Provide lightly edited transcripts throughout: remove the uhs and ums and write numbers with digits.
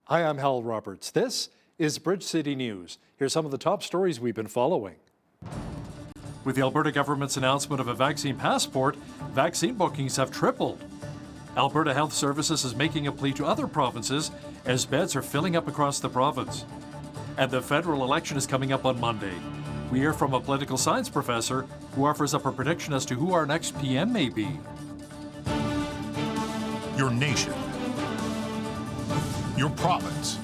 Hi, I'm Hal Roberts. This is Bridge City News. Here's some of the top stories we've been following. With the Alberta government's announcement of a vaccine passport, vaccine bookings have tripled. Alberta Health Services is making a plea to other provinces as beds are filling up across the province. And the federal election is coming up on Monday. We hear from a political science professor who offers up a prediction as to who our next PM may be. Your nation, your province,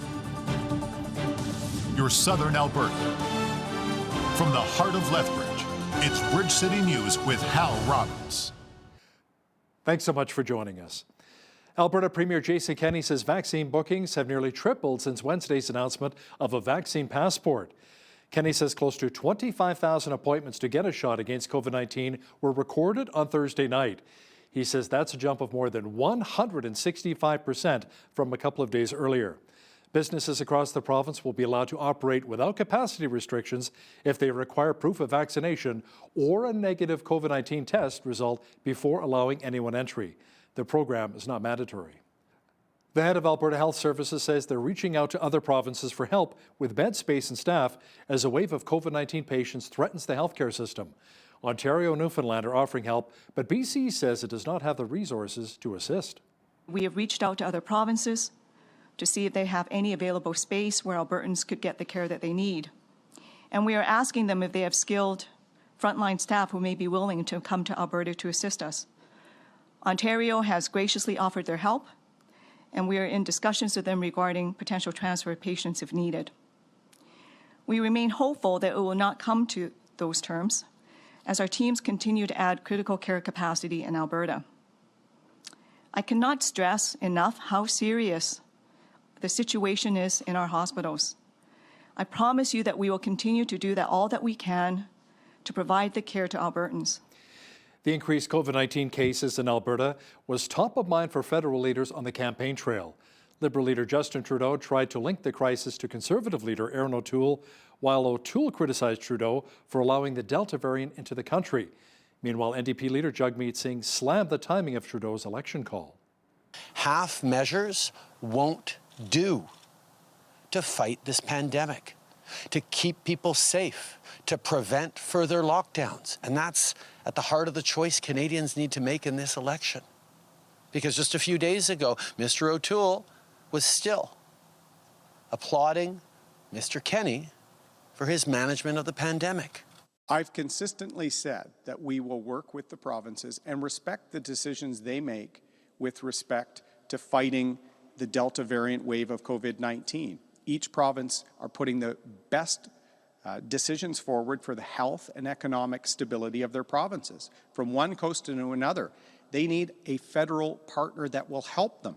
your southern Alberta. From the heart of Lethbridge, it's Bridge City News with Hal Roberts. Thanks so much for joining us. Alberta Premier Jason Kenney says vaccine bookings have nearly tripled since Wednesday's announcement of a vaccine passport. Kenney says close to 25,000 appointments to get a shot against COVID-19 were recorded on Thursday night. He says that's a jump of more than 165% from a couple of days earlier. Businesses across the province will be allowed to operate without capacity restrictions if they require proof of vaccination or a negative COVID-19 test result before allowing anyone entry. The program is not mandatory. The head of Alberta Health Services says they're reaching out to other provinces for help with bed space and staff as a wave of COVID-19 patients threatens the healthcare system. Ontario and Newfoundland are offering help, but BC says it does not have the resources to assist. We have reached out to other provinces to see if they have any available space where Albertans could get the care that they need. And we are asking them if they have skilled frontline staff who may be willing to come to Alberta to assist us. Ontario has graciously offered their help, and we are in discussions with them regarding potential transfer of patients if needed. We remain hopeful that it will not come to those terms as our teams continue to add critical care capacity in Alberta. I cannot stress enough how serious the situation is in our hospitals. I promise you that we will continue to do all that we can to provide the care to Albertans. The increased COVID-19 cases in Alberta was top of mind for federal leaders on the campaign trail. Liberal leader Justin Trudeau tried to link the crisis to Conservative leader Erin O'Toole, while O'Toole criticized Trudeau for allowing the Delta variant into the country. Meanwhile, NDP leader Jagmeet Singh slammed the timing of Trudeau's election call. Half measures won't do to fight this pandemic, to keep people safe, to prevent further lockdowns. And that's at the heart of the choice Canadians need to make in this election. Because just a few days ago, Mr. O'Toole was still applauding Mr. Kenney for his management of the pandemic. I've consistently said that we will work with the provinces and respect the decisions they make with respect to fighting the Delta variant wave of COVID-19. Each province are putting the best decisions forward for the health and economic stability of their provinces. From one coast to another, they need a federal partner that will help them.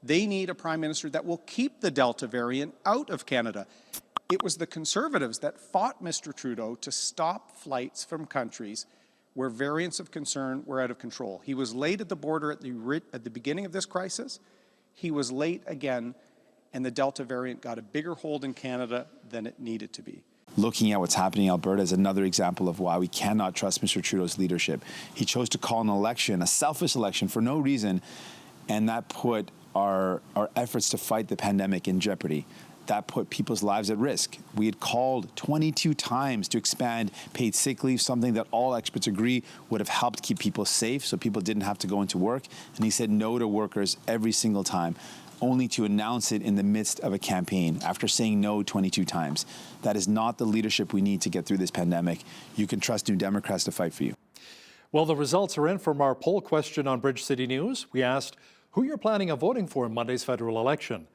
They need a prime minister that will keep the Delta variant out of Canada. It was the Conservatives that fought Mr. Trudeau to stop flights from countries where variants of concern were out of control. He was late at the border at the beginning of this crisis. He was late again, and the Delta variant got a bigger hold in Canada than it needed to be. Looking at what's happening in Alberta is another example of why we cannot trust Mr. Trudeau's leadership. He chose to call an election, a selfish election, for no reason, and that put our efforts to fight the pandemic in jeopardy. That put people's lives at risk. We had called 22 times to expand paid sick leave, something that all experts agree would have helped keep people safe so people didn't have to go into work. And he said no to workers every single time, only to announce it in the midst of a campaign after saying no 22 times. That is not the leadership we need to get through this pandemic. You can trust New Democrats to fight for you. Well, the results are in from our poll question on Bridge City News. We asked who you're planning on voting for in Monday's federal election.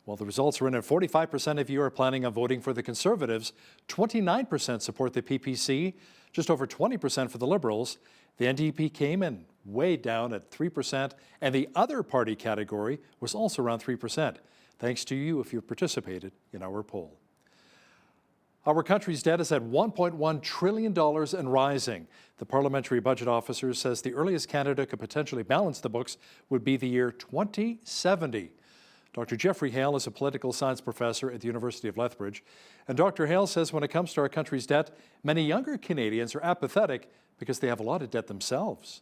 Well, the results are in at 45% of you are planning on voting for the Conservatives, 29% support the PPC, just over 20% for the Liberals. The NDP came in way down at 3%, and the other party category was also around 3%. Thanks to you if you participated in our poll. Our country's debt is at $1.1 trillion and rising. The Parliamentary Budget Officer says the earliest Canada could potentially balance the books would be the year 2070. Dr. Jeffrey Hale is a political science professor at the University of Lethbridge. And Dr. Hale says when it comes to our country's debt, many younger Canadians are apathetic because they have a lot of debt themselves.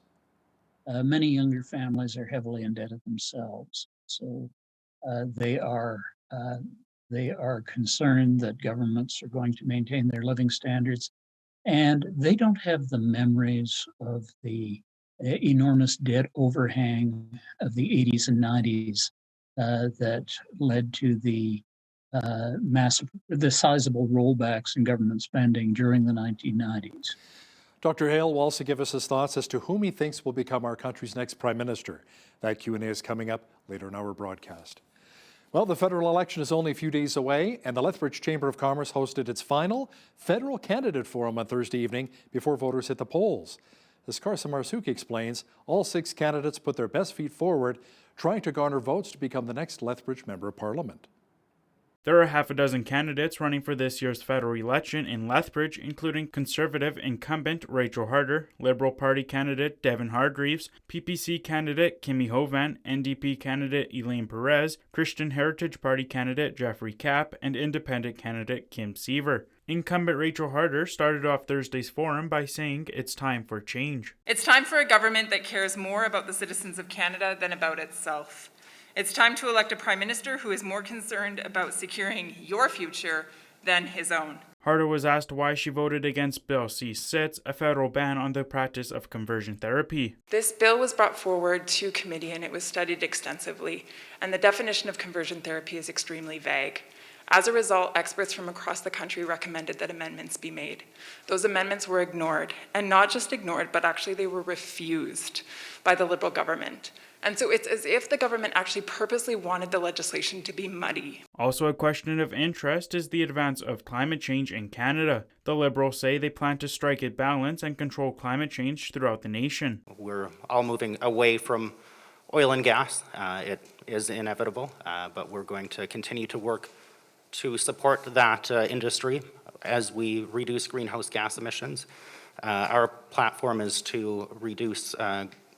Many younger families are heavily indebted themselves. So they are They are concerned that governments are going to maintain their living standards, and they don't have the memories of the enormous debt overhang of the 80s and 90s that led to the sizable rollbacks in government spending during the 1990s. Dr. Hale will also give us his thoughts as to whom he thinks will become our country's next Prime Minister. That Q&A is coming up later in our broadcast. Well, the federal election is only a few days away, and the Lethbridge Chamber of Commerce hosted its final federal candidate forum on Thursday evening before voters hit the polls. As Carson Marsouk explains, all 6 candidates put their best feet forward, trying to garner votes to become the next Lethbridge Member of Parliament. There are half a dozen candidates running for this year's federal election in Lethbridge, including Conservative incumbent Rachel Harder, Liberal Party candidate Devin Hargreaves, PPC candidate Kimi Hovan, NDP candidate Elaine Perez, Christian Heritage Party candidate Jeffrey Kapp, and Independent candidate Kim Seaver. Incumbent Rachel Harder started off Thursday's forum by saying it's time for change. It's time for a government that cares more about the citizens of Canada than about itself. It's time to elect a Prime Minister who is more concerned about securing your future than his own. Harder was asked why she voted against Bill C-6, a federal ban on the practice of conversion therapy. This bill was brought forward to committee and it was studied extensively, and the definition of conversion therapy is extremely vague. As a result, experts from across the country recommended that amendments be made. Those amendments were ignored, and not just ignored, but actually they were refused by the Liberal government. And so it's as if the government actually purposely wanted the legislation to be muddy. Also a question of interest is the advance of climate change in Canada. The Liberals say they plan to strike a balance and control climate change throughout the nation. We're all moving away from oil and gas. It is inevitable, but we're going to continue to work to support that industry as we reduce greenhouse gas emissions. Our platform is to reduce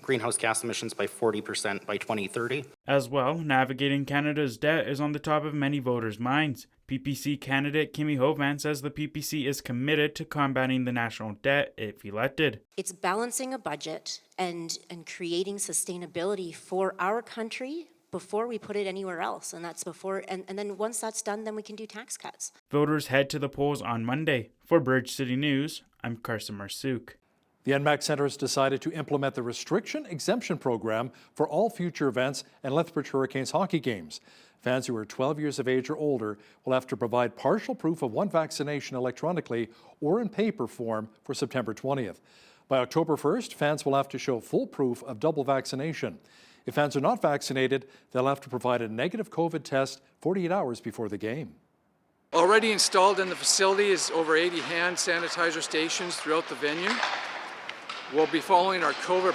greenhouse gas emissions by 40% by 2030. As well, navigating Canada's debt is on the top of many voters' minds. PPC candidate Kimi Hovan says the PPC is committed to combating the national debt if elected. It's balancing a budget and creating sustainability for our country before we put it anywhere else. And that's before, and then once that's done, then we can do tax cuts. Voters head to the polls on Monday. For Bridge City News, I'm Carson Marsouk. The NMAC Centre has decided to implement the restriction exemption program for all future events and Lethbridge Hurricanes hockey games. Fans who are 12 years of age or older will have to provide partial proof of one vaccination electronically or in paper form for September 20th. By October 1st, fans will have to show full proof of double vaccination. If fans are not vaccinated, they'll have to provide a negative COVID test 48 hours before the game. Already installed in the facility is over 80 hand sanitizer stations throughout the venue. We'll be following our COVID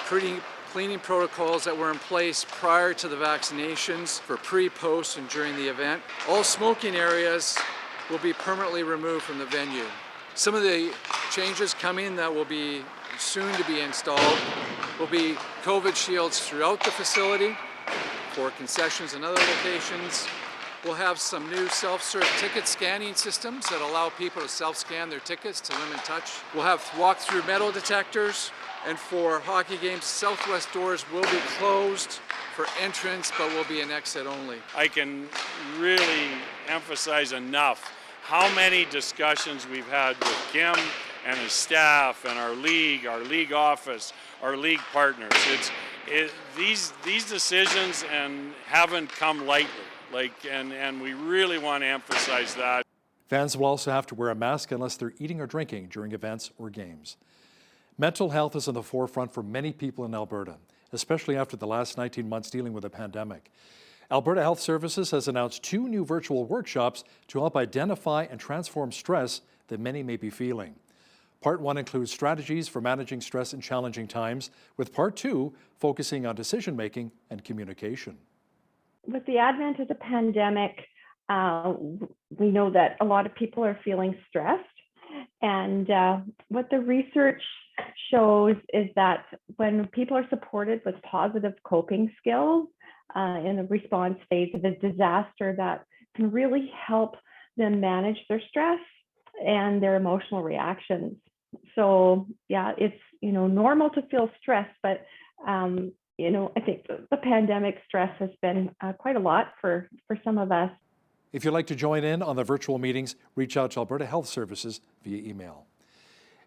cleaning protocols that were in place prior to the vaccinations for pre, post, and during the event. All smoking areas will be permanently removed from the venue. Some of the changes coming that will be soon to be installed will be COVID shields throughout the facility for concessions and other locations. We'll have some new self-serve ticket scanning systems that allow people to self-scan their tickets to limit touch. We'll have walk-through metal detectors, and for hockey games, southwest doors will be closed for entrance, but will be an exit only. I can really emphasize enough how many discussions we've had with Kim and his staff and our league office, our league partners. These decisions haven't come lightly. And we really want to emphasize that. Fans will also have to wear a mask unless they're eating or drinking during events or games. Mental health is in the forefront for many people in Alberta, especially after the last 19 months dealing with a pandemic. Alberta Health Services has announced 2 new virtual workshops to help identify and transform stress that many may be feeling. Part 1 includes strategies for managing stress in challenging times, with Part 2 focusing on decision-making and communication. With the advent of the pandemic, we know that a lot of people are feeling stressed. And what the research shows is that when people are supported with positive coping skills in the response phase of a disaster, that can really help them manage their stress and their emotional reactions. So yeah, it's normal to feel stressed, but I think the pandemic stress has been quite a lot for some of us. If you'd like to join in on the virtual meetings, reach out to Alberta Health Services via email.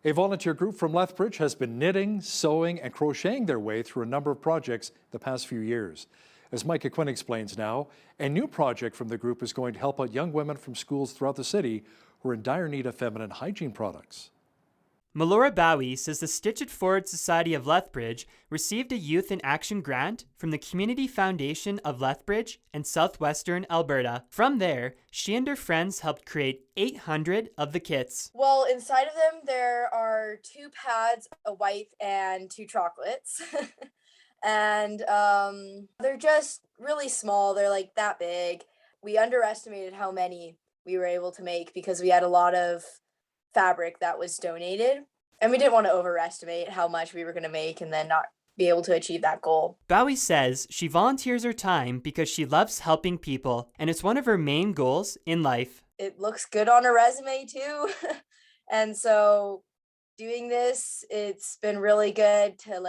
A volunteer group from Lethbridge has been knitting, sewing, and crocheting their way through a number of projects the past few years. As Micah Quinn explains now, a new project from the group is going to help out young women from schools throughout the city who are in dire need of feminine hygiene products. Melora Bowie says the Stitch It Forward Society of Lethbridge received a Youth in Action grant from the Community Foundation of Lethbridge and Southwestern Alberta. From there, she and her friends helped create 800 of the kits. Well, inside of them, there are 2 pads, a wipe, and 2 chocolates. And they're just really small. They're like that big. We underestimated how many we were able to make because we had a lot of fabric that was donated, and we didn't want to overestimate how much we were going to make and then not be able to achieve that goal. Bowie says she volunteers her time because she loves helping people, and it's one of her main goals in life. It looks good on a resume too. And so doing this, it's been really good to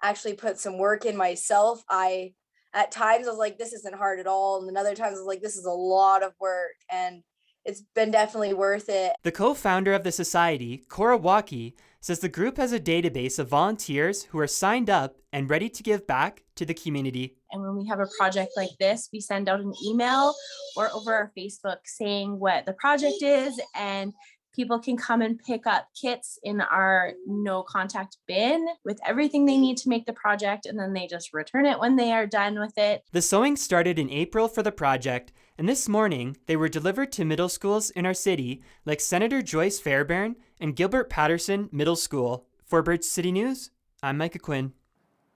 actually put some work in myself. At times I was like, this isn't hard at all, and then other times I was like, this is a lot of work, and it's been definitely worth it. The co-founder of the society, Cora Walkie, says the group has a database of volunteers who are signed up and ready to give back to the community. And when we have a project like this, we send out an email or over our Facebook saying what the project is, and people can come and pick up kits in our no contact bin with everything they need to make the project, and then they just return it when they are done with it. The sewing started in April for the project, and this morning they were delivered to middle schools in our city like Senator Joyce Fairbairn and Gilbert Patterson Middle School. For Bridge City News, I'm Micah Quinn.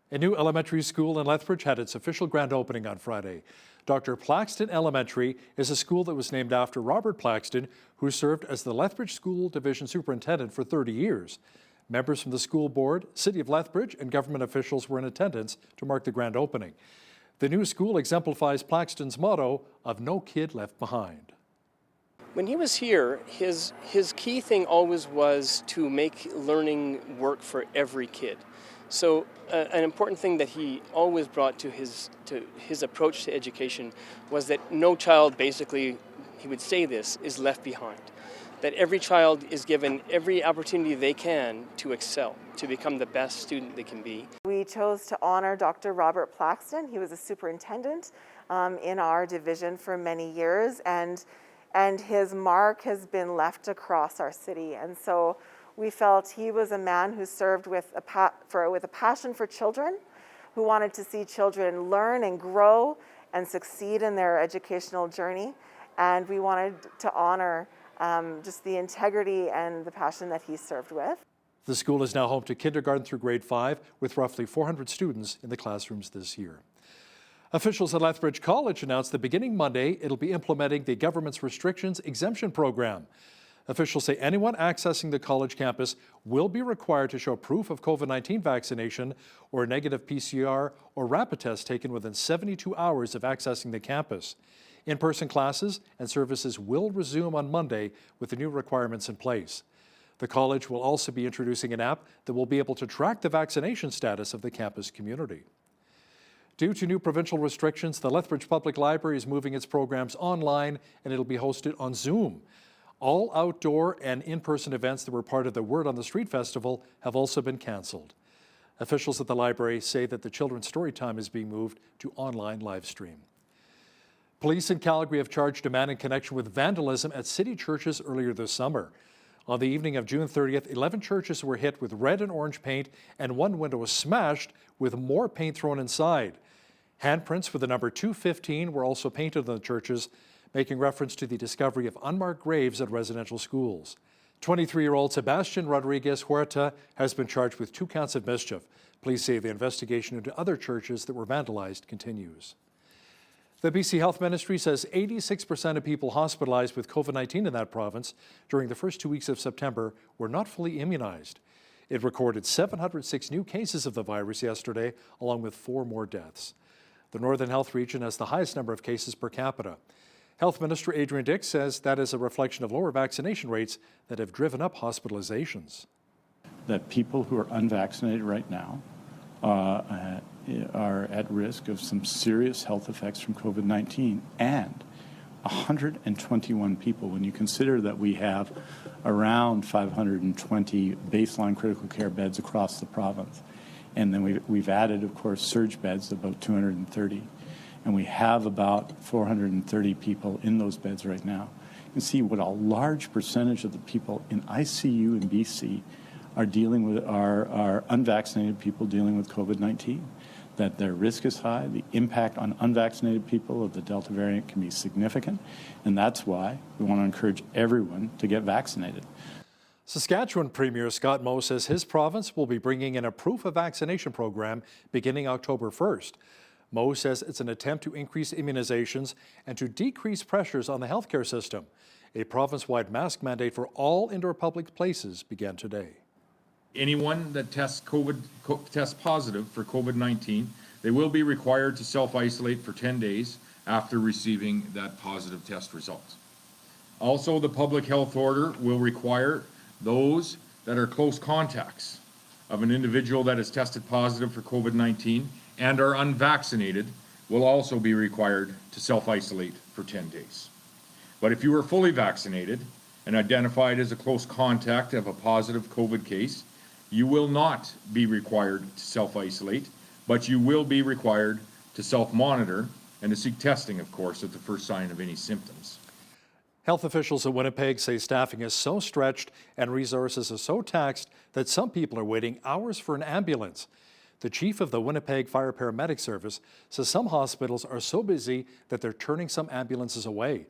A new elementary school in Lethbridge had its official grand opening on Friday. Dr. Plaxton Elementary is a school that was named after Robert Plaxton, who served as the Lethbridge School Division Superintendent for 30 years. Members from the school board, City of Lethbridge, and government officials were in attendance to mark the grand opening. The new school exemplifies Plaxton's motto of no kid left behind. When he was here, his key thing always was to make learning work for every kid. So an important thing that he always brought to his approach to education was that no child, basically, he would say this, is left behind. That every child is given every opportunity they can to excel, to become the best student they can be. We chose to honor Dr. Robert Plaxton. He was a superintendent in our division for many years, and his mark has been left across our city. And so we felt he was a man who served with a passion for children, who wanted to see children learn and grow and succeed in their educational journey. And we wanted to honor just the integrity and the passion that he served with. The school is now home to kindergarten through grade 5, with roughly 400 students in the classrooms this year. Officials at Lethbridge College announced that beginning Monday, it'll be implementing the government's restrictions exemption program. Officials say anyone accessing the college campus will be required to show proof of COVID-19 vaccination or a negative PCR or rapid test taken within 72 hours of accessing the campus. In-person classes and services will resume on Monday with the new requirements in place. The college will also be introducing an app that will be able to track the vaccination status of the campus community. Due to new provincial restrictions, the Lethbridge Public Library is moving its programs online, and it'll be hosted on Zoom. All outdoor and in-person events that were part of the Word on the Street Festival have also been cancelled. Officials at the library say that the children's story time is being moved to online live stream. Police in Calgary have charged a man in connection with vandalism at city churches earlier this summer. On the evening of June 30th, 11 churches were hit with red and orange paint, and one window was smashed with more paint thrown inside. Handprints with the number 215 were also painted on the churches, making reference to the discovery of unmarked graves at residential schools. 23-year-old Sebastian Rodriguez Huerta has been charged with 2 counts of mischief. Police say the investigation into other churches that were vandalized continues. The BC Health Ministry says 86% of people hospitalized with COVID-19 in that province during the first 2 weeks of September were not fully immunized. It recorded 706 new cases of the virus yesterday, along with 4 more deaths. The Northern Health region has the highest number of cases per capita. Health Minister Adrian Dix says that is a reflection of lower vaccination rates that have driven up hospitalizations. That people who are unvaccinated right now are at risk of some serious health effects from COVID-19, and 121 people when you consider that we have around 520 baseline critical care beds across the province. And then we've added, of course, surge beds, about 230. And we have about 430 people in those beds right now. You can see what a large percentage of the people in ICU in BC are dealing with are unvaccinated people dealing with COVID-19. That their risk is high, the impact on unvaccinated people of the Delta variant can be significant, and that's why we want to encourage everyone to get vaccinated. Saskatchewan Premier Scott Moe says his province will be bringing in a proof of vaccination program beginning October 1st. Moe says it's an attempt to increase immunizations and to decrease pressures on the healthcare system. A province-wide mask mandate for all indoor public places began today. Anyone that tests positive for COVID-19, they will be required to self-isolate for 10 days after receiving that positive test result. Also, the public health order will require those that are close contacts of an individual that has tested positive for COVID-19 and are unvaccinated will also be required to self-isolate for 10 days. But if you are fully vaccinated and identified as a close contact of a positive COVID case, you will not be required to self-isolate, but you will be required to self-monitor and to seek testing, of course, at the first sign of any symptoms. Health officials in Winnipeg say staffing is so stretched and resources are so taxed that some people are waiting hours for an ambulance. The chief of the Winnipeg Fire Paramedic Service says some hospitals are so busy that they're turning some ambulances away.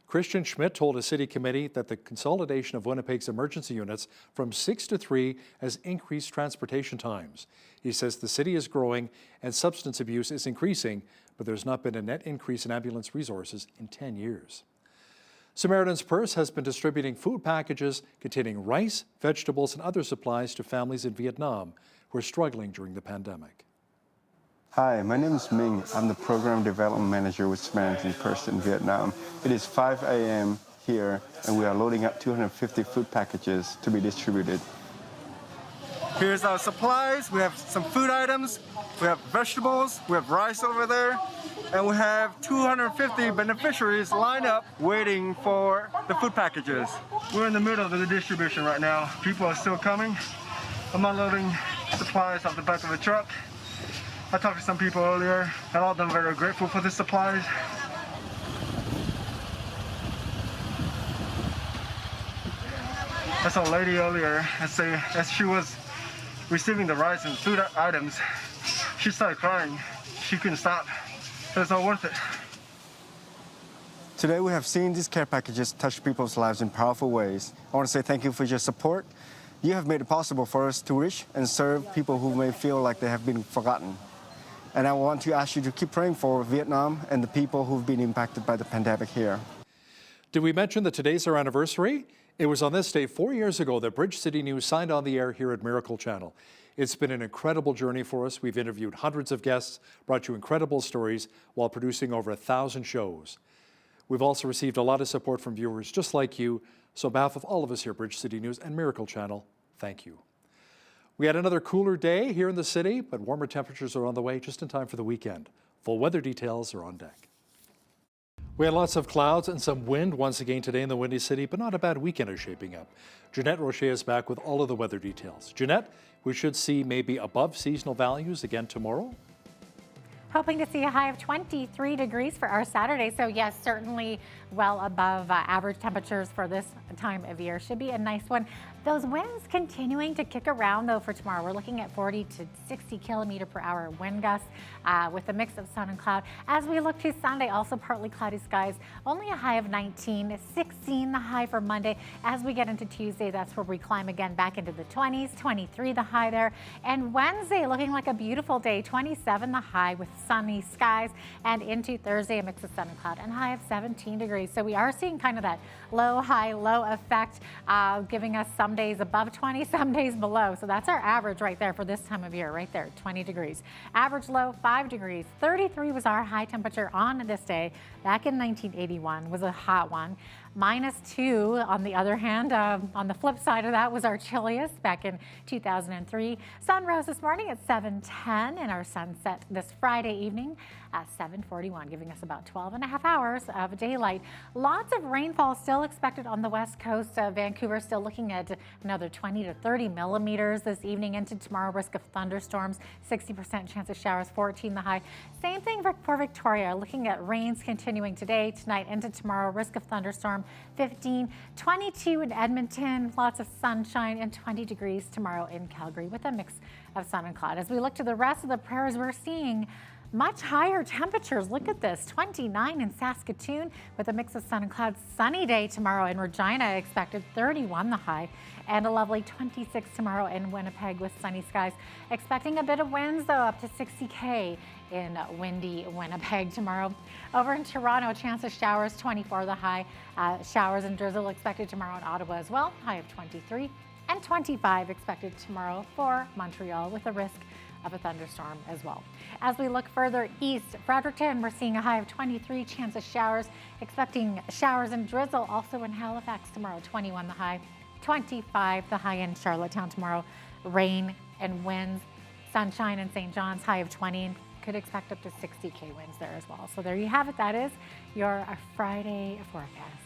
Christian Schmidt told a city committee that the consolidation of Winnipeg's emergency units from 6 to 3 has increased transportation times. He says the city is growing and substance abuse is increasing, but there's not been a net increase in ambulance resources in 10 years. Samaritan's Purse has been distributing food packages containing rice, vegetables, and other supplies to families in Vietnam who are struggling during the pandemic. Hi, my name is Ming. I'm the Program Development Manager with Samaritan's Purse in Vietnam. It is 5 a.m. here, and we are loading up 250 food packages to be distributed. Here's our supplies. We have some food items. We have vegetables. We have rice over there. And we have 250 beneficiaries lined up waiting for the food packages. We're in the middle of the distribution right now. People are still coming. I'm unloading supplies off the back of the truck. I talked to some people earlier, and all of them are very grateful for the supplies. I saw a lady earlier, as she was receiving the rice and food items, she started crying. She couldn't stop. It was all worth it. Today we have seen these care packages touch people's lives in powerful ways. I want to say thank you for your support. You have made it possible for us to reach and serve people who may feel like they have been forgotten. And I want to ask you to keep praying for Vietnam and the people who've been impacted by the pandemic here. Did we mention that today's our anniversary? It was on this day 4 years ago that Bridge City News signed on the air here at Miracle Channel. It's been an incredible journey for us. We've interviewed hundreds of guests, brought you incredible stories while producing over 1,000 shows. We've also received a lot of support from viewers just like you. So on behalf of all of us here at Bridge City News and Miracle Channel, thank you. We had another cooler day here in the city, but warmer temperatures are on the way just in time for the weekend. Full weather details are on deck. We had lots of clouds and some wind once again today in the Windy City, but not a bad weekend is shaping up. Jeanette Roche is back with all of the weather details. Jeanette, we should see maybe above seasonal values again tomorrow? Hoping to see a high of 23 degrees for our Saturday. So yes, certainly well above average temperatures for this time of year. Should be a nice one. Those winds continuing to kick around though for tomorrow. We're looking at 40 to 60 kilometer per hour wind gusts with a mix of sun and cloud. As we look to Sunday, also partly cloudy skies. Only a high of 19, 16 the high for Monday. As we get into Tuesday, that's where we climb again back into the 20s, 23 the high there. And Wednesday looking like a beautiful day, 27 the high with sunny skies. And into Thursday, a mix of sun and cloud and high of 17 degrees. So we are seeing kind of that low, high, low effect, giving us some days above 20, some days below. So that's our average right there for this time of year, right there, 20 degrees. Average low, 5 degrees. 33 was our high temperature on this day. Back in 1981 was a hot one. -2. On the other hand, on the flip side of that was our chilliest back in 2003. Sun rose this morning at 7:10 and our sunset this Friday evening at 7:41, giving us about 12 and a half hours of daylight. Lots of rainfall still expected on the west coast. Vancouver still looking at another 20 to 30 millimeters this evening into tomorrow. Risk of thunderstorms, 60% chance of showers, 14 the high. Same thing for Victoria, looking at rains continuing today, tonight into tomorrow. Risk of thunderstorm, 15, 22 in Edmonton, lots of sunshine, and 20 degrees tomorrow in Calgary with a mix of sun and cloud. As we look to the rest of the prairies, we're seeing much higher temperatures. Look at this, 29 in Saskatoon with a mix of sun and clouds. Sunny day tomorrow in Regina, expected 31 the high, and a lovely 26 tomorrow in Winnipeg with sunny skies. Expecting a bit of winds though, up to 60 in windy Winnipeg tomorrow. Over in Toronto, a chance of showers, 24 the high. Showers and drizzle expected tomorrow in Ottawa as well, high of 23, and 25 expected tomorrow for Montreal with a risk of a thunderstorm as well. As we look further east, Fredericton, we're seeing a high of 23, chance of showers, expecting showers and drizzle also in Halifax tomorrow, 21 the high, 25 the high in Charlottetown tomorrow, rain and winds, sunshine in St. John's, high of 20, and could expect up to 60 winds there as well. So there you have it. That is your Friday forecast.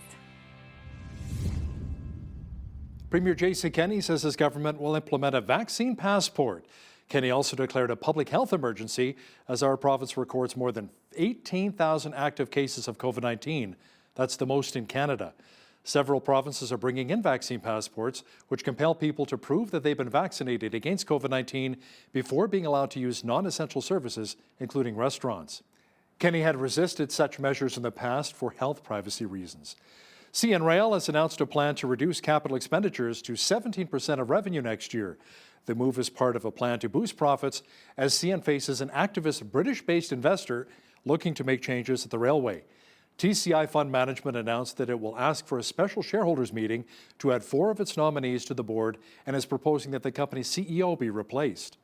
Premier Jason Kenney says his government will implement a vaccine passport. Kenney also declared a public health emergency as our province records more than 18,000 active cases of COVID-19. That's the most in Canada. Several provinces are bringing in vaccine passports, which compel people to prove that they've been vaccinated against COVID-19 before being allowed to use non-essential services, including restaurants. Kenney had resisted such measures in the past for health privacy reasons. CN Rail has announced a plan to reduce capital expenditures to 17% of revenue next year. The move is part of a plan to boost profits as CN faces an activist British-based investor looking to make changes at the railway. TCI Fund Management announced that it will ask for a special shareholders meeting to add 4 of its nominees to the board and is proposing that the company's CEO be replaced.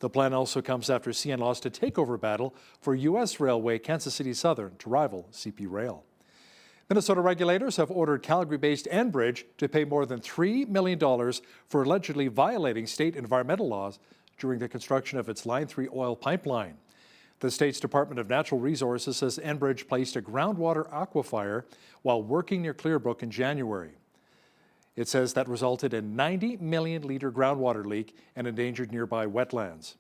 The plan also comes after CN lost a takeover battle for U.S. Railway Kansas City Southern to rival CP Rail. Minnesota regulators have ordered Calgary-based Enbridge to pay more than $3 million for allegedly violating state environmental laws during the construction of its Line 3 oil pipeline. The state's Department of Natural Resources says Enbridge placed a groundwater aquifer while working near Clearbrook in January. It says that resulted in 90 million litre groundwater leak and endangered nearby wetlands.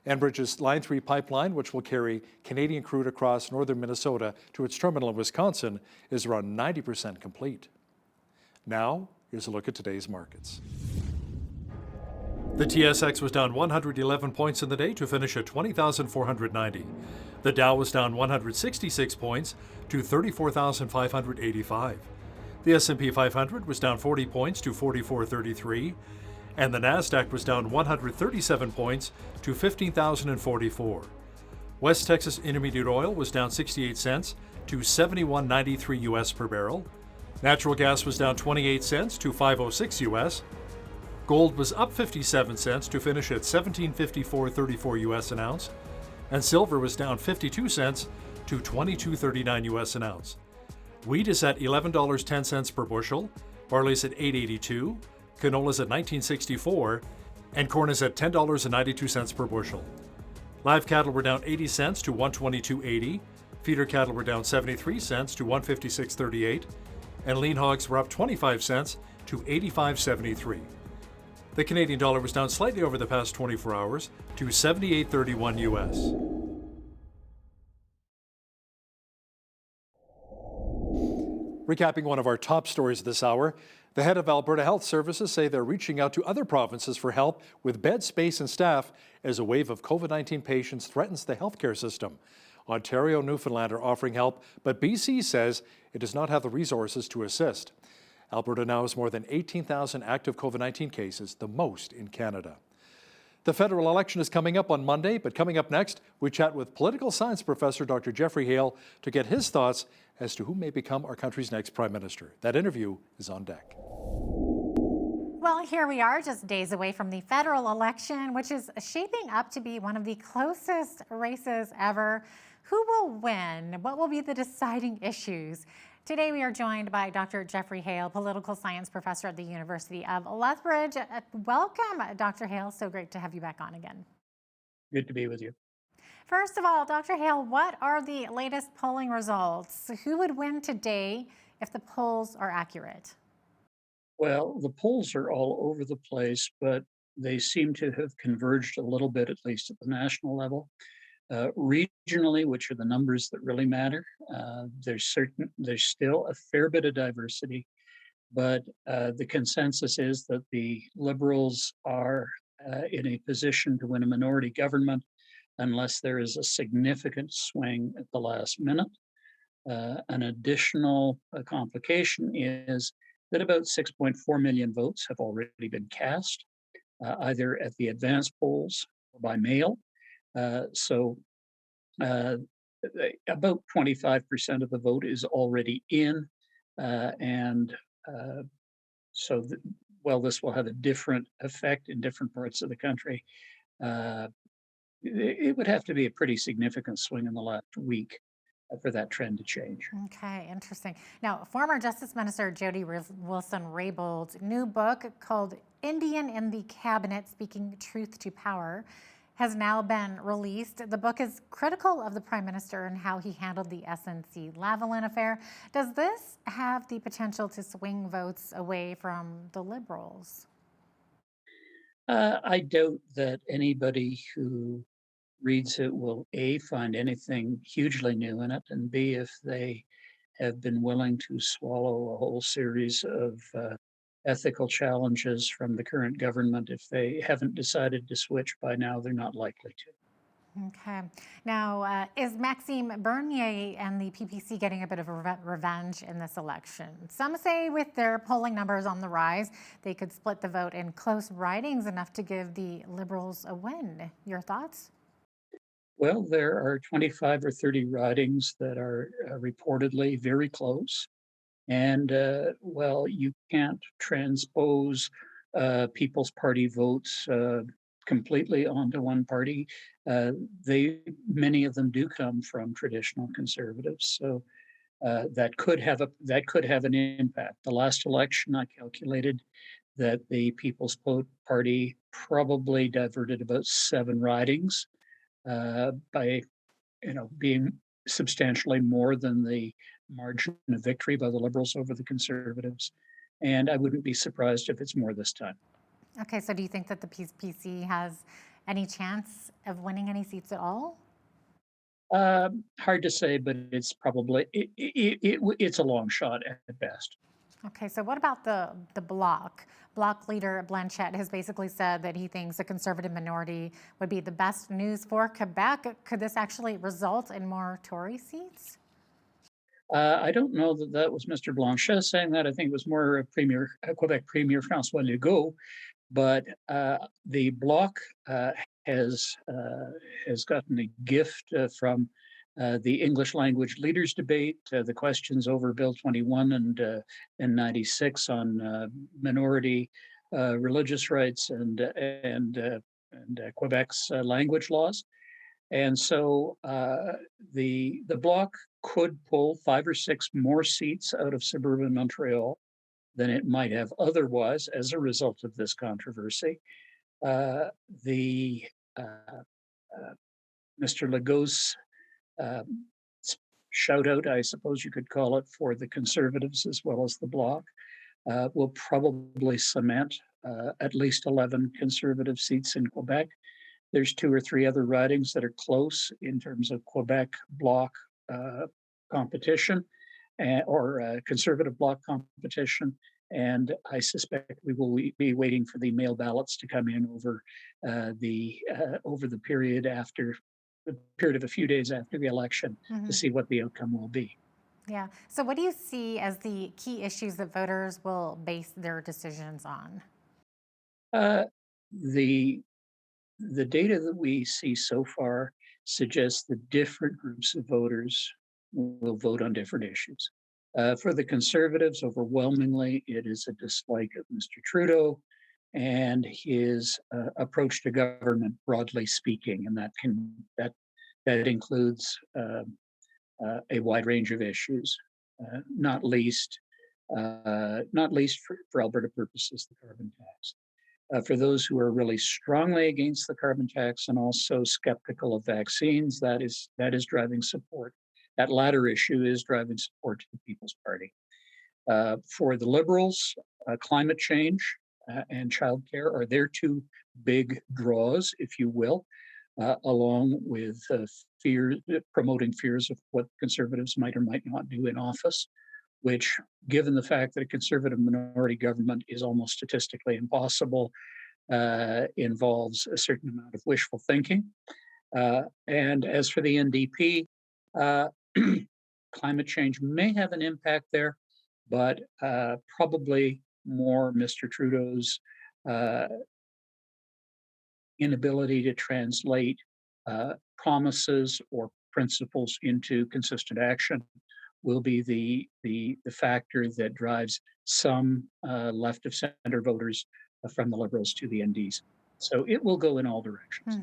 Enbridge's Line 3 pipeline, which will carry Canadian crude across northern Minnesota to its terminal in Wisconsin, is around 90% complete. Now, here's a look at today's markets. The TSX was down 111 points in the day to finish at 20,490. The Dow was down 166 points to 34,585. The S&P 500 was down 40 points to 4433. And the Nasdaq was down 137 points to 15,044. West Texas Intermediate Oil was down 68 cents to 71.93 US per barrel. Natural gas was down 28 cents to 5.06 US. Gold was up 57 cents to finish at 17.5434 US an ounce. And silver was down 52 cents to 22.39 US an ounce. Wheat is at $11.10 per bushel. Barley's at $8.82. Canola's at $19.64, and corn is at $10.92 per bushel. Live cattle were down 80 cents to $122.80. Feeder cattle were down 73 cents to $156.38, and lean hogs were up 25 cents to $85.73. The Canadian dollar was down slightly over the past 24 hours to 78.31 US. Recapping one of our top stories this hour, the head of Alberta Health Services say they're reaching out to other provinces for help with bed space and staff as a wave of COVID-19 patients threatens the healthcare system. Ontario and Newfoundland are offering help, but BC says it does not have the resources to assist. Alberta now has more than 18,000 active COVID-19 cases, the most in Canada. The federal election is coming up on Monday, but coming up next, we chat with political science professor Dr. Jeffrey Hale to get his thoughts as to who may become our country's next prime minister. That interview is on deck. Well, here we are just days away from the federal election, which is shaping up to be one of the closest races ever. Who will win? What will be the deciding issues? Today we are joined by Dr. Jeffrey Hale, political science professor at the University of Lethbridge. Welcome, Dr. Hale. So great to have you back on again. Good to be with you. First of all, Dr. Hale, what are the latest polling results? Who would win today if the polls are accurate? Well, the polls are all over the place, but they seem to have converged a little bit, at least at the national level. Regionally, which are the numbers that really matter, there's still a fair bit of diversity, but the consensus is that the Liberals are in a position to win a minority government unless there is a significant swing at the last minute. An additional complication is that about 6.4 million votes have already been cast, either at the advance polls or by mail. So about 25% of the vote is already in, and so while this will have a different effect in different parts of the country, it would have to be a pretty significant swing in the last week for that trend to change. Okay, interesting. Now, former Justice Minister Jody Wilson-Raybould's new book called Indian in the Cabinet, Speaking Truth to Power has now been released. The book is critical of the Prime Minister and how he handled the SNC-Lavalin affair. Does this have the potential to swing votes away from the Liberals? I doubt that anybody who reads it will A, find anything hugely new in it, and B, if they have been willing to swallow a whole series of ethical challenges from the current government, if they haven't decided to switch by now, they're not likely to. Okay. Now, is Maxime Bernier and the PPC getting a bit of revenge in this election? Some say with their polling numbers on the rise, they could split the vote in close ridings enough to give the Liberals a win. Your thoughts? Well, there are 25 or 30 ridings that are reportedly very close. And well, you can't transpose People's Party votes completely onto one party. Many of them do come from traditional conservatives, so that could have an impact. The last election, I calculated that the People's Party probably diverted about 7 ridings by being substantially more than the margin of victory by the Liberals over the Conservatives. And I wouldn't be surprised if it's more this time. Okay, so do you think that the PC has any chance of winning any seats at all? Hard to say, but it's probably, it's a long shot at best. Okay, so what about the Bloc? Bloc leader Blanchette has basically said that he thinks a Conservative minority would be the best news for Quebec. Could this actually result in more Tory seats? I don't know that that was Mr. Blanchette saying that. I think it was more Quebec Premier François Legault. But the Bloc has gotten a gift from the English language leaders debate, the questions over Bill 21 and 96 on minority religious rights and Quebec's language laws. And so the Bloc could pull 5 or 6 more seats out of suburban Montreal than it might have otherwise as a result of this controversy. Mr. Legault's shout out, I suppose you could call it, for the Conservatives as well as the Bloc will probably cement at least 11 Conservative seats in Quebec. There's 2 or 3 other ridings that are close in terms of Quebec Bloc competition or Conservative Bloc competition. And I suspect we will be waiting for the mail ballots to come in over the period of a few days after the election to see what the outcome will be. Yeah. So what do you see as the key issues that voters will base their decisions on? The data that we see so far suggests that different groups of voters will vote on different issues. For the Conservatives, overwhelmingly, it is a dislike of Mr. Trudeau and his approach to government, broadly speaking, and that includes a wide range of issues. not least for Alberta purposes, the carbon tax. For those who are really strongly against the carbon tax and also skeptical of vaccines, that is driving support. That latter issue is driving support to the People's Party. For the Liberals, climate change and childcare are their two big draws, if you will, along with promoting fears of what Conservatives might or might not do in office, which, given the fact that a Conservative minority government is almost statistically impossible, involves a certain amount of wishful thinking. And as for the NDP, climate change may have an impact there, but probably more Mr. Trudeau's inability to translate promises or principles into consistent action will be the factor that drives some left of center voters from the Liberals to the NDs. So it will go in all directions.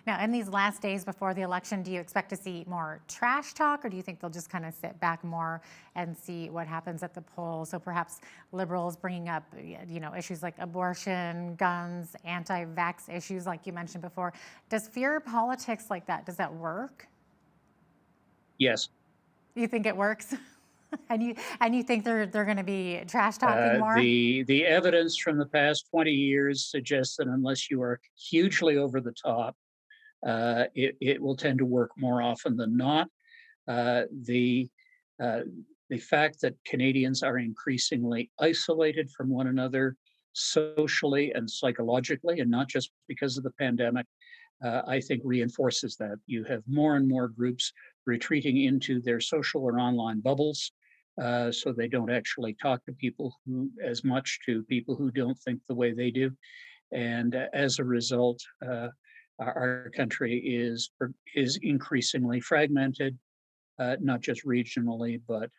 Now, in these last days before the election, do you expect to see more trash talk, or do you think they'll just kind of sit back more and see what happens at the polls? So perhaps Liberals bringing up, issues like abortion, guns, anti-vax issues, like you mentioned before. Does fear politics like that, does that work? Yes. You think it works? And you think they're going to be trash talking more? The evidence from the past 20 years suggests that unless you are hugely over the top, it will tend to work more often than not. The fact that Canadians are increasingly isolated from one another socially and psychologically, and not just because of the pandemic, I think reinforces that. You have more and more groups retreating into their social or online bubbles, so they don't actually talk to people who don't think the way they do. And as a result, our country is increasingly fragmented, not just regionally, but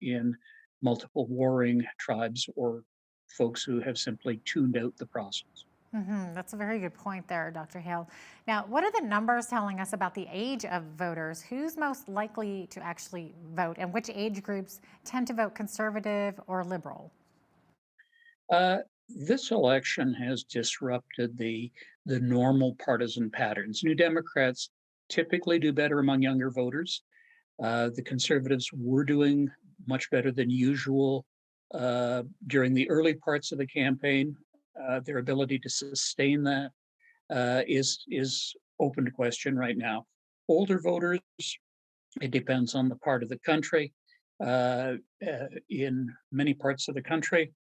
in multiple warring tribes or folks who have simply tuned out the process. That's a very good point there, Dr. Hale. Now, what are the numbers telling us about the age of voters? Who's most likely to actually vote, and which age groups tend to vote Conservative or Liberal? This election has disrupted the normal partisan patterns. New Democrats typically do better among younger voters. The Conservatives were doing much better than usual during the early parts of the campaign. Their ability to sustain that is open to question right now. Older voters, it depends on the part of the country. In many parts of the country,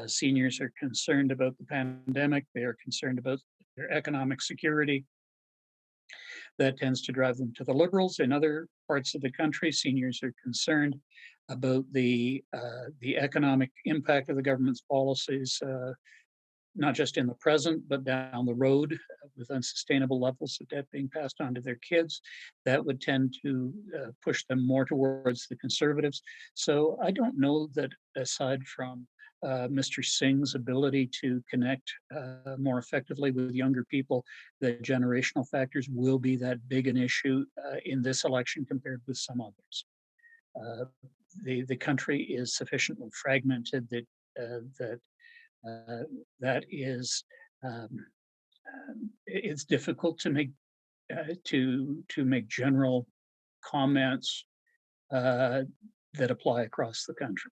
seniors are concerned about the pandemic. They are concerned about their economic security. That tends to drive them to the Liberals. In other parts of the country, seniors are concerned about the economic impact of the government's policies, not just in the present, but down the road with unsustainable levels of debt being passed on to their kids. That would tend to push them more towards the Conservatives. So I don't know that aside from Mr. Singh's ability to connect more effectively with younger people, the generational factors will be that big an issue in this election compared with some others. The country is sufficiently fragmented that is it's difficult to make general comments that apply across the country.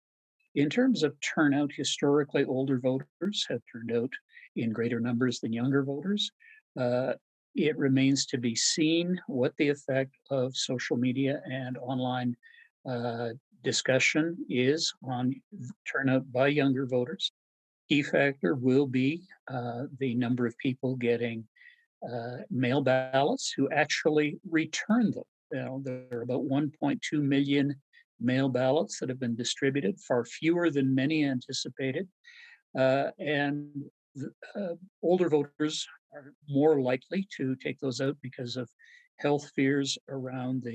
In terms of turnout, historically, older voters have turned out in greater numbers than younger voters. It remains to be seen what the effect of social media and online discussion is on turnout by younger voters. Key factor will be the number of people getting mail ballots who actually return them. There are about 1.2 million mail ballots that have been distributed, far fewer than many anticipated. And older voters are more likely to take those out because of health fears around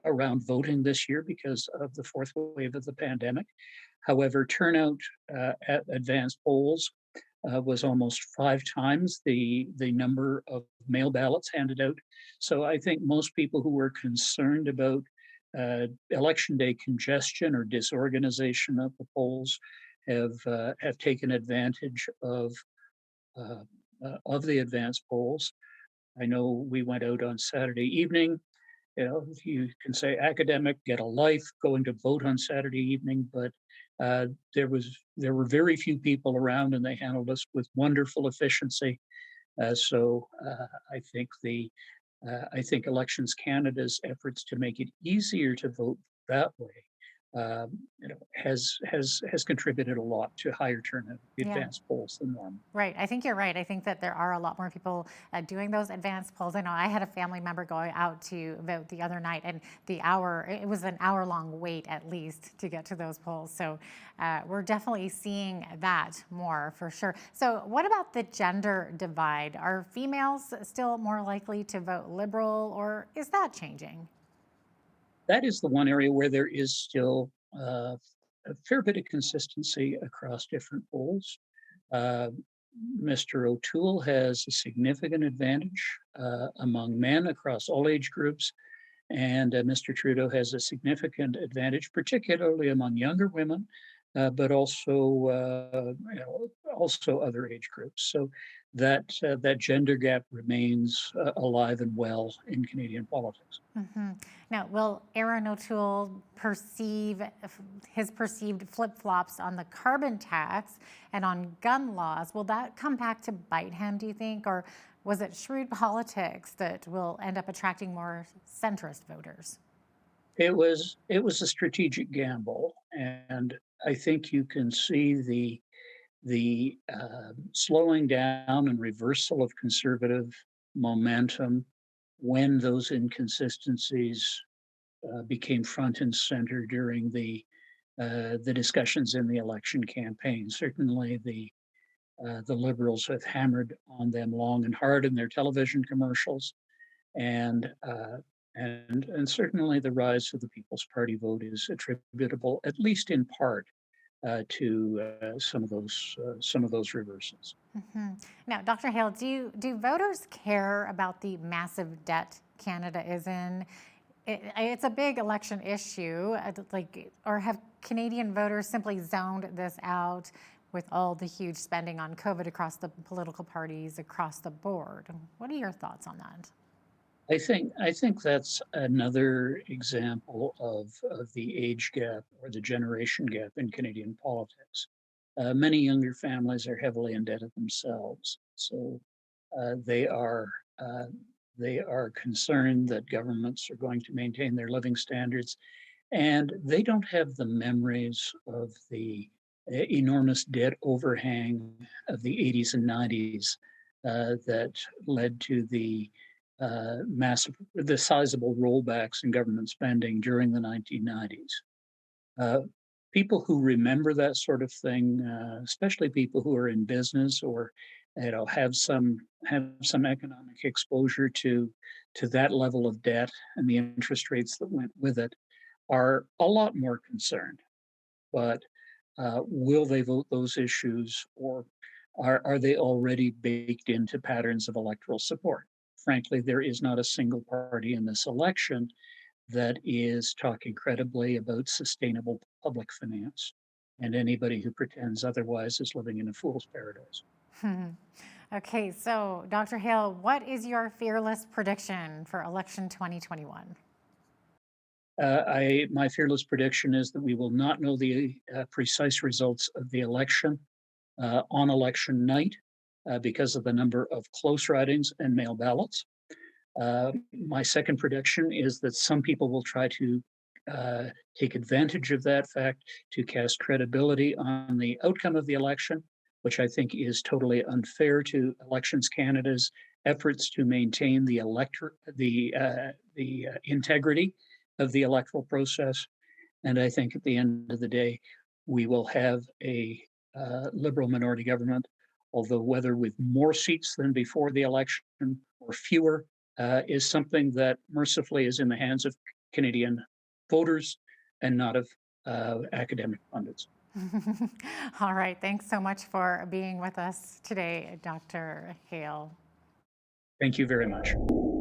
around voting this year because of the fourth wave of the pandemic. However, turnout at advanced polls was almost 5 times the number of mail ballots handed out. So I think most people who were concerned about election day congestion or disorganization of the polls have taken advantage of the advance polls. I know we went out on Saturday evening. You know, you can say academic, get a life, going to vote on Saturday evening, but there were very few people around, and they handled us with wonderful efficiency. I think Elections Canada's efforts to make it easier to vote that way, has contributed a lot to higher turnout of the Yeah. advanced polls than normal. Right. I think you're right. I think that there are a lot more people doing those advanced polls. I know I had a family member going out to vote the other night, and it was an hour-long wait at least to get to those polls. So we're definitely seeing that more for sure. So what about the gender divide? Are females still more likely to vote Liberal, or is that changing? That is the one area where there is still a fair bit of consistency across different polls. Uh, Mr. O'Toole has a significant advantage among men across all age groups, and Mr. Trudeau has a significant advantage, particularly among younger women, but also other age groups. So that gender gap remains alive and well in Canadian politics. Mm-hmm. Now, will Aaron O'Toole perceive his perceived flip-flops on the carbon tax and on gun laws? Will that come back to bite him, do you think? Or was it shrewd politics that will end up attracting more centrist voters? It was a strategic gamble, and I think you can see the slowing down and reversal of conservative momentum when those inconsistencies became front and center during the discussions in the election campaign. Certainly, the Liberals have hammered on them long and hard in their television commercials, and certainly the rise of the People's Party vote is attributable, at least in part, to some of those reversals. Mm-hmm. Now, Dr. Hale, do voters care about the massive debt Canada is in? It's a big election issue, or have Canadian voters simply zoned this out with all the huge spending on COVID across the political parties across the board? What are your thoughts on that? I think that's another example of the age gap or the generation gap in Canadian politics. Many younger families are heavily indebted themselves, so they are concerned that governments are going to maintain their living standards, and they don't have the memories of the enormous debt overhang of the 80s and 90s that led to the sizable rollbacks in government spending during the 1990s. People who remember that sort of thing, especially people who are in business or have some economic exposure to that level of debt and the interest rates that went with it, are a lot more concerned. But will they vote those issues, or are they already baked into patterns of electoral support? Frankly, there is not a single party in this election that is talking credibly about sustainable public finance. And anybody who pretends otherwise is living in a fool's paradise. Okay, so Dr. Hale, what is your fearless prediction for election 2021? My fearless prediction is that we will not know the precise results of the election on election night because of the number of close ridings and mail ballots. My second prediction is that some people will try to take advantage of that fact to cast credibility on the outcome of the election, which I think is totally unfair to Elections Canada's efforts to maintain the integrity of the electoral process. And I think at the end of the day, we will have a Liberal minority government, although whether with more seats than before the election or fewer is something that mercifully is in the hands of Canadian voters and not of academic pundits. All right, thanks so much for being with us today, Dr. Hale. Thank you very much.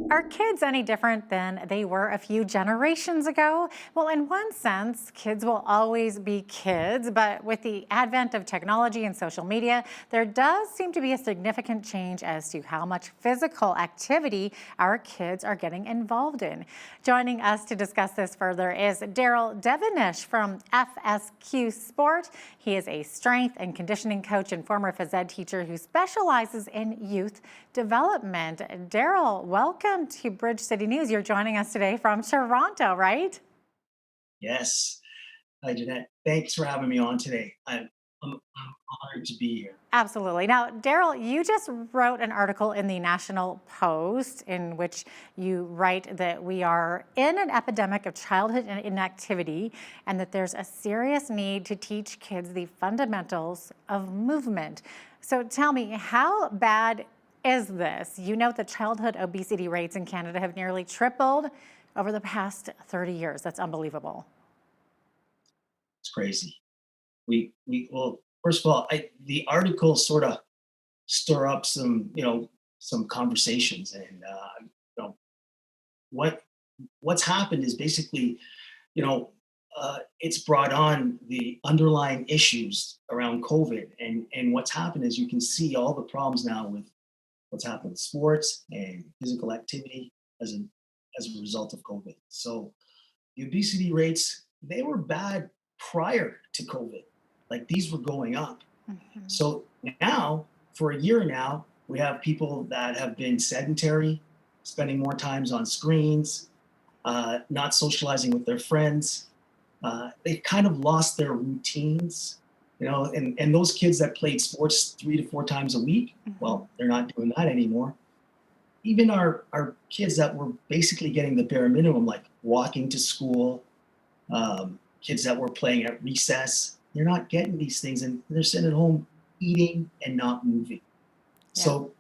Are kids any different than they were a few generations ago? Well, in one sense, kids will always be kids, but with the advent of technology and social media, there does seem to be a significant change as to how much physical activity our kids are getting involved in. Joining us to discuss this further is Daryl Devenish from FSQ Sport. He is a strength and conditioning coach and former phys ed teacher who specializes in youth development. Daryl, welcome to Bridge City News. You're joining us today from Toronto, right? Yes. Hi, Jeanette. Thanks for having me on today. I'm honored to be here. Absolutely. Now, Daryl, you just wrote an article in the National Post in which you write that we are in an epidemic of childhood inactivity and that there's a serious need to teach kids the fundamentals of movement. So tell me, how bad is this? You note that childhood obesity rates in Canada have nearly tripled over the past 30 years. That's unbelievable. It's crazy. Well, first of all, the article sort of stir up some, some conversations, and what's happened is basically, it's brought on the underlying issues around COVID, and what's happened is you can see all the problems now with what's happened with sports and physical activity as a result of COVID. So the obesity rates, they were bad prior to COVID. Like, these were going up. So now, for a year now, we have people that have been sedentary, spending more times on screens, not socializing with their friends. They've kind of lost their routines, and those kids that played sports 3 to 4 times a week, well, they're not doing that anymore. Even our kids that were basically getting the bare minimum, like walking to school, kids that were playing at recess, they're not getting these things, and they're sitting at home eating and not moving. Yeah. So,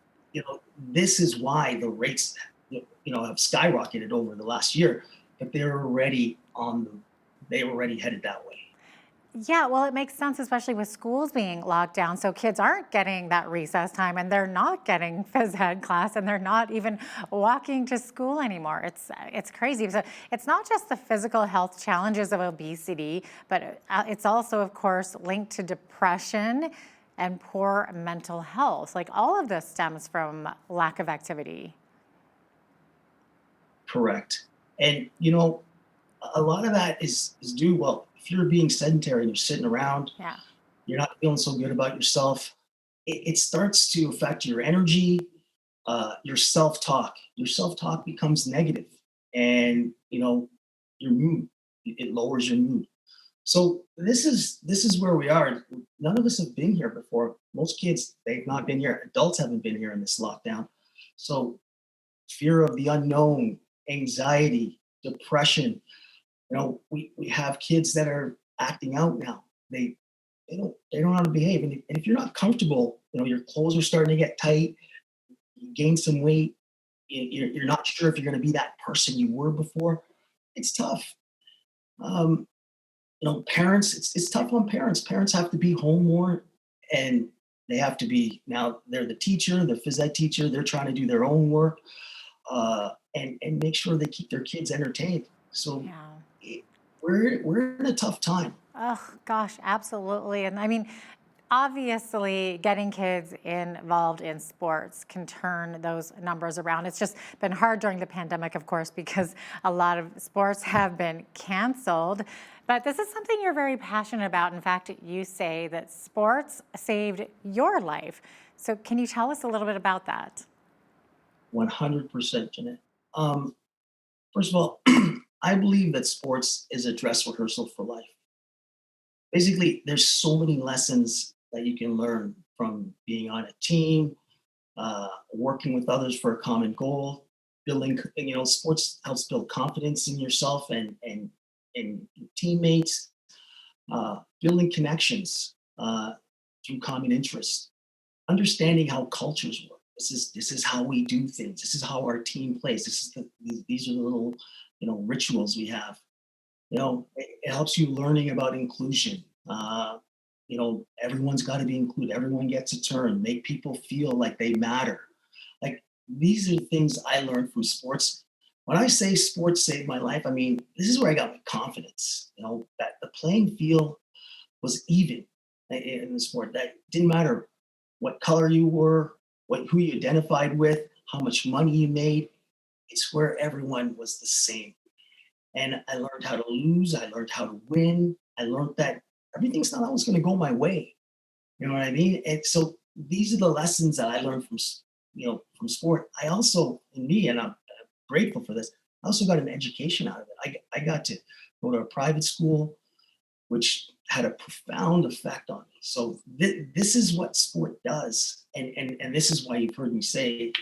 this is why the rates, have skyrocketed over the last year, but they're already headed that way. Yeah, well, it makes sense, especially with schools being locked down. So kids aren't getting that recess time, and they're not getting phys ed class, and they're not even walking to school anymore. It's crazy. So it's not just the physical health challenges of obesity, but it's also, of course, linked to depression and poor mental health. Like, all of this stems from lack of activity. Correct. And, a lot of that is due, well, if you're being sedentary and you're sitting around, you're not feeling so good about yourself, it starts to affect your energy, your self-talk. Your self-talk becomes negative, and your mood, it lowers your mood. So this is where we are. None of us have been here before. Most kids, they've not been here. Adults haven't been here in this lockdown. So fear of the unknown, anxiety, depression. We have kids that are acting out now. They don't know how to behave, and if you're not comfortable, your clothes are starting to get tight. You gain some weight. You're not sure if you're going to be that person you were before. It's tough. Parents. It's tough on parents. Parents have to be home more, and they have to be, now they're the teacher, the phys ed teacher. They're trying to do their own work, and make sure they keep their kids entertained. So. Yeah. We're in a tough time. Oh, gosh, absolutely. And I mean, obviously, getting kids involved in sports can turn those numbers around. It's just been hard during the pandemic, of course, because a lot of sports have been canceled. But this is something you're very passionate about. In fact, you say that sports saved your life. So can you tell us a little bit about that? 100%, Jeanette. First of all, I believe that sports is a dress rehearsal for life. Basically, there's so many lessons that you can learn from being on a team, working with others for a common goal, building, sports helps build confidence in yourself and your teammates, building connections through common interests, understanding how cultures work. This is how we do things. This is how our team plays. These are the little, rituals we have. It helps you learning about inclusion. Everyone's got to be included. Everyone gets a turn. Make people feel like they matter. Like, these are things I learned from sports. When I say sports saved my life, I mean, this is where I got my confidence, that the playing field was even in the sport. That didn't matter what color you were, who you identified with, how much money you made. It's where everyone was the same. And I learned how to lose. I learned how to win. I learned that everything's not always going to go my way. You know what I mean? And so these are the lessons that I learned from sport. I also, in me, and I'm grateful for this, I also got an education out of it. I got to go to a private school, which had a profound effect on me. So this is what sport does. And this is why you've heard me say,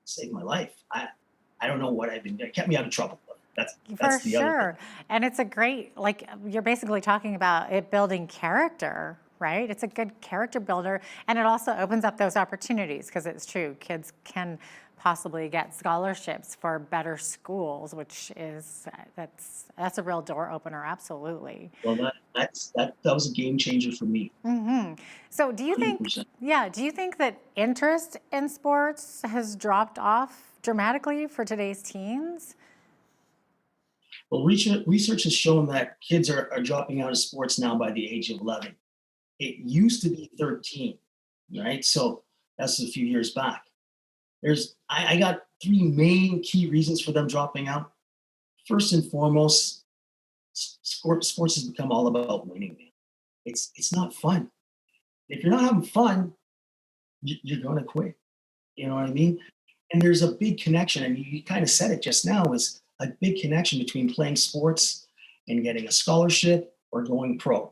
saved my life. I don't know what I've been doing. It kept me out of trouble. That's For the other sure. thing. And it's a great, like, you're basically talking about it building character, right? It's a good character builder. And it also opens up those opportunities, because it's true, kids can possibly get scholarships for better schools, which is, that's a real door opener, absolutely. Well, that was a game changer for me. So do you think, 100%. do you think that interest in sports has dropped off dramatically for today's teens? Well, research has shown that kids are dropping out of sports now by the age of 11. It used to be 13, right? So that's a few years back. I got three main key reasons for them dropping out. First and foremost, sports has become all about winning. It's not fun. If you're not having fun, you're going to quit. You know what I mean? And there's a big connection, and you kind of said it just now, is a big connection between playing sports and getting a scholarship or going pro.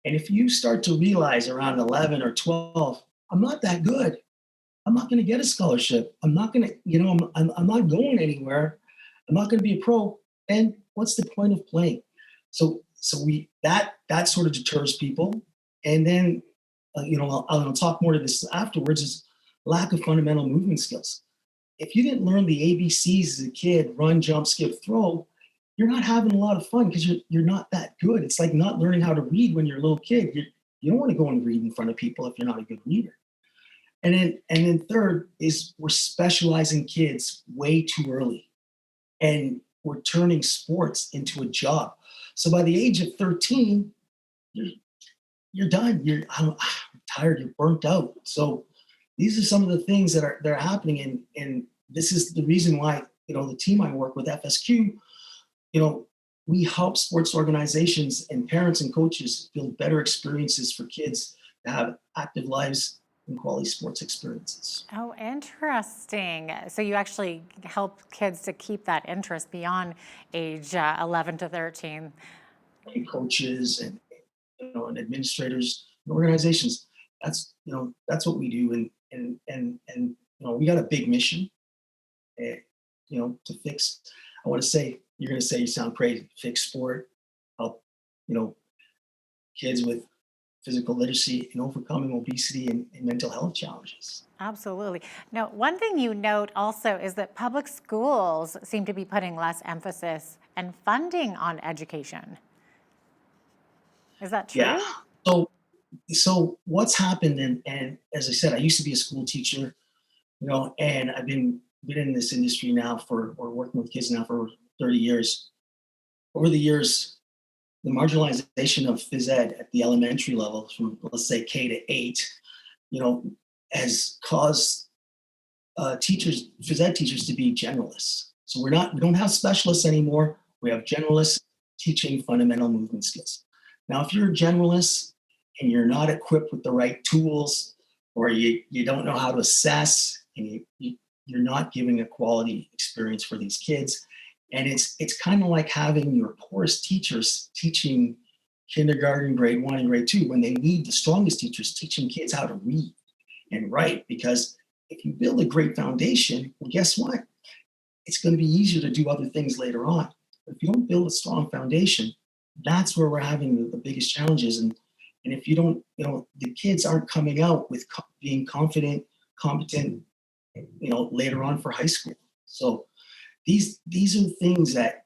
And if you start to realize around 11 or 12, I'm not that good. I'm not going to get a scholarship. I'm not going to, I'm not going anywhere. I'm not going to be a pro. And what's the point of playing? So that sort of deters people. And then, I'll talk more to this afterwards, is lack of fundamental movement skills. If you didn't learn the ABCs as a kid, run, jump, skip, throw, you're not having a lot of fun because you're not that good. It's like not learning how to read when you're a little kid. You don't want to go and read in front of people if you're not a good reader. And then third is we're specializing kids way too early, and we're turning sports into a job. So by the age of 13, you're done. I'm tired. You're burnt out. So these are some of the things that are happening, and this is the reason why the team I work with, FSQ, we help sports organizations and parents and coaches build better experiences for kids to have active lives and quality sports experiences. Oh, interesting. So you actually help kids to keep that interest beyond age 11 to 13. And coaches and administrators and organizations. That's what we do, and we got a big mission. To fix. I want to say, you're going to say you sound crazy. Fix sport, help kids with physical literacy and overcoming obesity and mental health challenges. Absolutely. Now, one thing you note also is that public schools seem to be putting less emphasis and funding on education. Is that true? Yeah. So what's happened, and as I said, I used to be a school teacher, and I've been in this industry now or working with kids now for 30 years. Over the years, the marginalization of phys ed at the elementary level, from let's say K to 8, has caused phys ed teachers to be generalists. So we don't have specialists anymore. We have generalists teaching fundamental movement skills. Now, if you're a generalist and you're not equipped with the right tools, or you don't know how to assess, and you're not giving a quality experience for these kids, and it's kind of like having your poorest teachers teaching kindergarten, grade 1 and grade 2, when they need the strongest teachers teaching kids how to read and write. Because if you build a great foundation, well, guess what? It's going to be easier to do other things later on. But if you don't build a strong foundation, that's where we're having the biggest challenges. And if you don't, the kids aren't coming out with being confident, competent, later on for high school. So these are things that,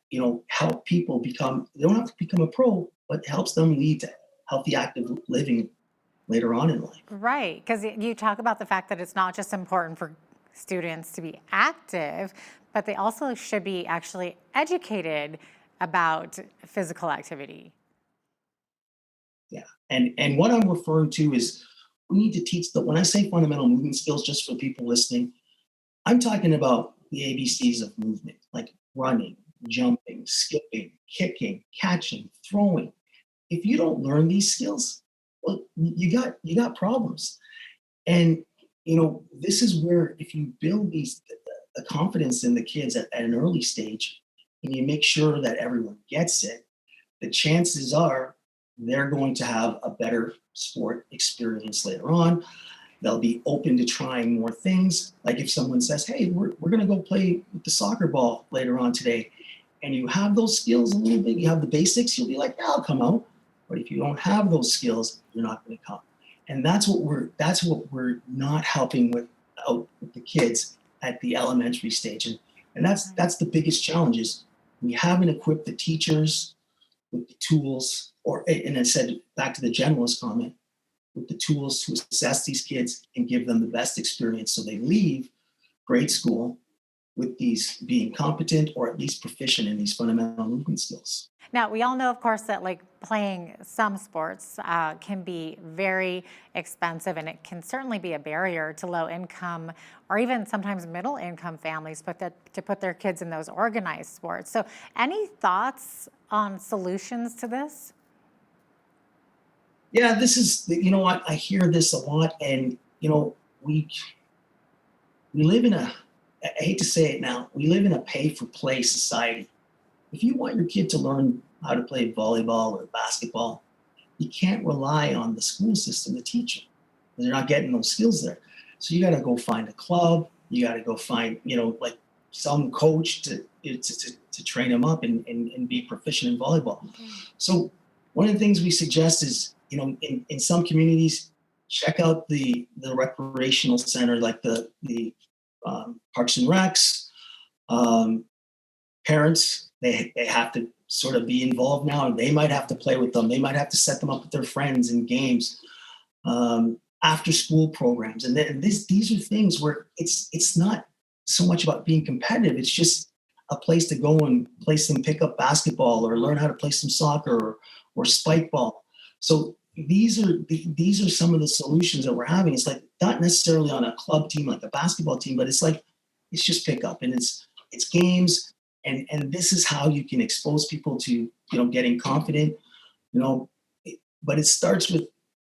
help people become, they don't have to become a pro, but helps them lead to healthy, active living later on in life. Right, because you talk about the fact that it's not just important for students to be active, but they also should be actually educated about physical activity. Yeah, and what I'm referring to is we need to teach when I say fundamental movement skills, just for people listening, I'm talking about the ABCs of movement, like running, jumping, skipping, kicking, catching, throwing. If you don't learn these skills, well, you got problems. And this is where if you build the confidence in the kids at an early stage, and you make sure that everyone gets it, the chances are they're going to have a better sport experience later on. They'll be open to trying more things. Like if someone says, hey, we're going to go play with the soccer ball later on today, and you have those skills a little bit, you have the basics, you'll be like, yeah, I'll come out. But if you don't have those skills, you're not going to come. And that's what we're not helping out with the kids at the elementary stage. And that's the biggest challenge is we haven't equipped the teachers with the tools, and I said back to the generalist comment, with the tools to assess these kids and give them the best experience so they leave grade school with these being competent or at least proficient in these fundamental movement skills. Now, we all know, of course, that like playing some sports can be very expensive, and it can certainly be a barrier to low income or even sometimes middle income families to put their kids in those organized sports. So any thoughts on solutions to this? Yeah, this is, what I hear this a lot, and we live in I hate to say it now, we live in a pay for play society. If you want your kid to learn how to play volleyball or basketball, you can't rely on the school system to teach them. They're not getting those skills there. So you got to go find a club. You got to go find, like some coach to train them up and be proficient in volleyball. Mm-hmm. So one of the things we suggest is, in some communities, check out the recreational center, like the Parks and Recs. Parents, they have to sort of be involved now. They might have to play with them. They might have to set them up with their friends in games, after school programs. And then these are things where it's not so much about being competitive. It's just a place to go and play some pickup basketball or learn how to play some soccer or spike ball. So these are some of the solutions that we're having. It's like not necessarily on a club team like a basketball team, but it's just pickup and it's games. And this is how you can expose people to, getting confident, but it starts with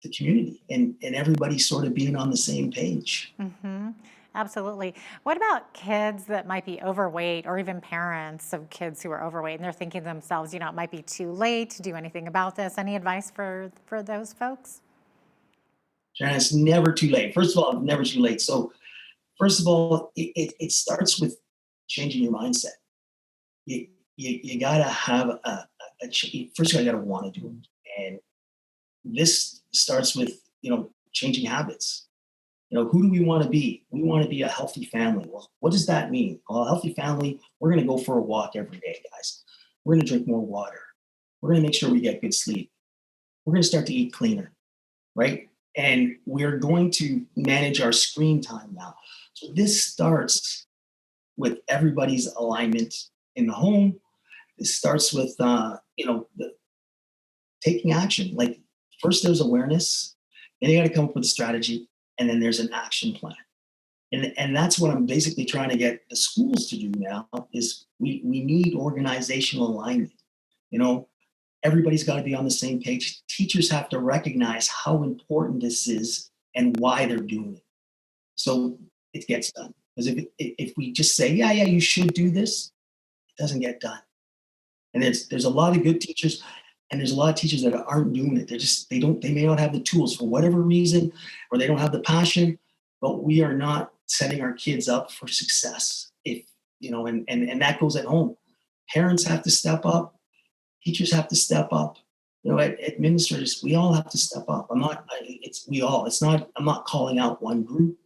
the community and everybody sort of being on the same page. Mm-hmm. Absolutely. What about kids that might be overweight or even parents of kids who are overweight and they're thinking to themselves, it might be too late to do anything about this? Any advice for those folks? Jan, it's never too late. First of all, never too late. So first of all, it starts with changing your mindset. You gotta have first you gotta want to do it, and this starts with changing habits. Who do we want to be? We want to be a healthy family. Well, what does that mean? Well, a healthy family, we're going to go for a walk every day, guys. We're going to drink more water. We're going to make sure we get good sleep. We're going to start to eat cleaner, right? And we're going to manage our screen time now. So this starts with everybody's alignment in the home. It starts with taking action. Like first there's awareness, then you got to come up with a strategy, and then there's an action plan. And that's what I'm basically trying to get the schools to do now is we need organizational alignment. Everybody's got to be on the same page. Teachers have to recognize how important this is and why they're doing it. So it gets done. Because if we just say, yeah, you should do this, it doesn't get done. And there's a lot of good teachers, and there's a lot of teachers that aren't doing it. They may not have the tools for whatever reason, or they don't have the passion, but we are not setting our kids up for success. And that goes at home. Parents have to step up, teachers have to step up. Administrators, we all have to step up. I'm not calling out one group,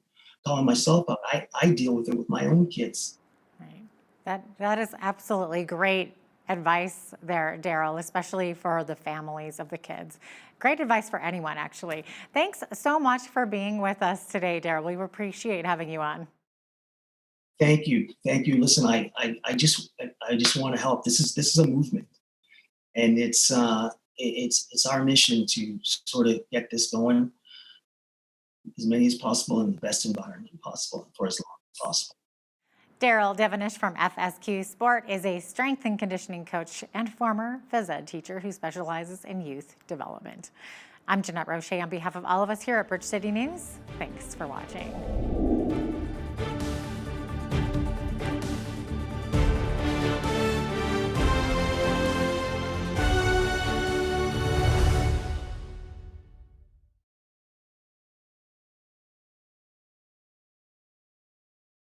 calling myself up. I deal with it with my own kids. Right. That is absolutely great advice there, Daryl, especially for the families of the kids. Great advice for anyone, actually. Thanks so much for being with us today, Daryl. We appreciate having you on. Thank you. Listen, I just want to help. This is a movement, and it's our mission to sort of get this going as many as possible in the best environment possible for as long as possible. Daryl Devenish from FSQ Sport is a strength and conditioning coach and former phys ed teacher who specializes in youth development. I'm Jeanette Roche on behalf of all of us here at Bridge City News. Thanks for watching.